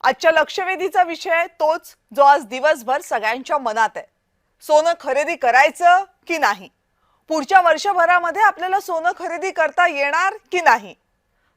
आजच्या लक्षवेधीचा विषय तोच जो आज दिवसभर सगळ्यांच्या मनात आहे। सोनं खरेदी करायचं की नाही? पुढच्या वर्षभरामध्ये आपल्याला सोनं खरेदी करता येणार की नाही?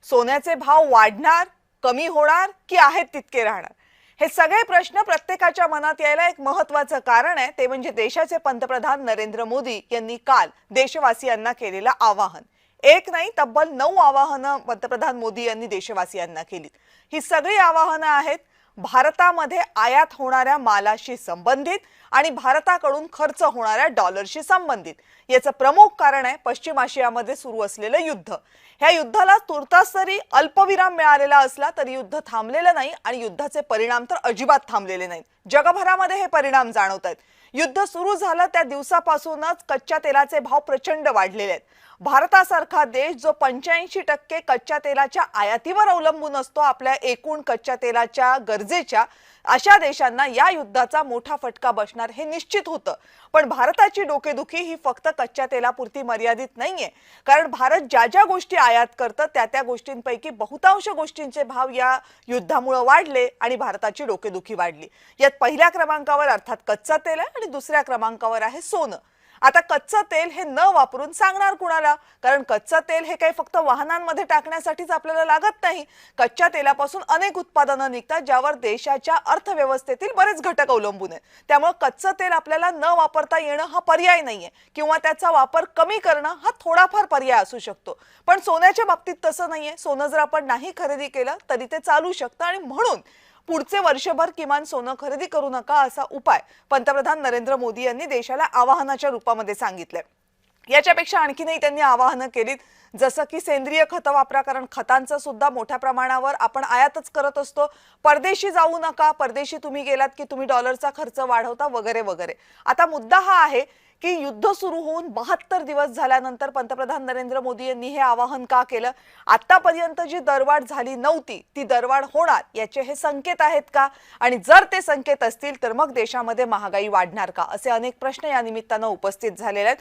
सोन्याचे भाव वाढणार, कमी होणार की आहेत तितके राहणार? हे सगळे प्रश्न प्रत्येकाच्या मनात यायला एक महत्त्वाचं कारण आहे, ते म्हणजे देशाचे पंतप्रधान नरेंद्र मोदी यांनी काल देशवासियांना केलेलं आवाहन। एक नाही, तब्बल 9 आवाहनं पंतप्रधान मोदी यांनी देशवासियांना केली। ही सगळी आवाहनं आहेत भारतामध्ये आयात होणाऱ्या मालाशी संबंधित आणि भारताकडून खर्च होणाऱ्या डॉलरशी संबंधित। याचं प्रमुख कारण आहे पश्चिम आशियामध्ये सुरू असलेलं युद्ध। ह्या युद्धाला तुर्तास तरी अल्पविराम मिळालेला असला तरी युद्ध थांबलेलं नाही आणि युद्धाचे परिणाम तर अजिबात थांबलेले नाहीत। जगभरामध्ये हे परिणाम जाणवत आहेत। युद्ध सुरू झालं त्या दिवसापासूनच कच्च्या तेलाचे भाव प्रचंड वाढलेले आहेत। भारतासारखा देश जो 85% कच्च्या तेलाच्या आयातीवर अवलंबून असतो आपल्या एकूण कच्च्या तेलाच्या गरजेच्या, अशा देशांना या युद्धाचा मोठा फटका बसणार हे निश्चित होतं। पण भारताची डोकेदुखी ही फक्त कच्च्या तेलापुरती मर्यादित नाहीये, कारण भारत ज्या ज्या गोष्टी आयात करतं त्या त्या गोष्टींपैकी बहुतांश गोष्टींचे भाव या युद्धामुळे वाढले आणि भारताची डोकेदुखी वाढली। यात पहिल्या क्रमांकावर अर्थात कच्चं तेल आहे आणि दुसऱ्या क्रमांकावर आहे सोनं। आता कच्चं तेल हे न वापरून सांगणार कुणाला? कारण कच्चं तेल हे काही फक्त वाहनांमध्ये टाकण्यासाठीच आपल्याला लागत नाही। कच्च्या तेलापासून अनेक उत्पादनं निघतात ज्यावर देशाच्या अर्थव्यवस्थेतील बरेच घटक अवलंबून आहेत। त्यामुळे कच्चं तेल आपल्याला न वापरता येणं हा पर्याय नाहीये, किंवा त्याचा वापर कमी करणं हा थोडाफार पर्याय असू शकतो। पण सोन्याच्या बाबतीत तसं नाहीये। सोनं जर आपण नाही खरेदी केलं तरी ते चालू शकतं आणि म्हणून पुढचे वर्षभर किमान सोनं खरेदी करू नका असा उपाय पंतप्रधान नरेंद्र मोदी यांनी देशाला आवाहनाच्या रूपामध्ये सांगितलंय। याच्यापेक्षा आणखीनही त्यांनी आवाहनं केलीत, जसं की सेंद्रिय खतं वापरा, कारण खतांचं सुद्धा मोठ्या प्रमाणावर आपण आयातच करत असतो। परदेशी जाऊ नका, परदेशी तुम्ही गेलात की तुम्ही डॉलरचा खर्च वाढवता वगैरे वगैरे। आता मुद्दा हा आहे की युद्ध सुरू होऊन 72 दिवस झाल्यानंतर पंतप्रधान नरेंद्र मोदी यांनी हे आवाहन का केलं? आतापर्यंत जी दरवाढ झाली नव्हती ती दरवाढ होणार याचे हे संकेत आहेत का? आणि जर ते संकेत असतील तर मग देशामध्ये महागाई वाढणार का? असे अनेक प्रश्न या निमित्तानं उपस्थित झालेले आहेत।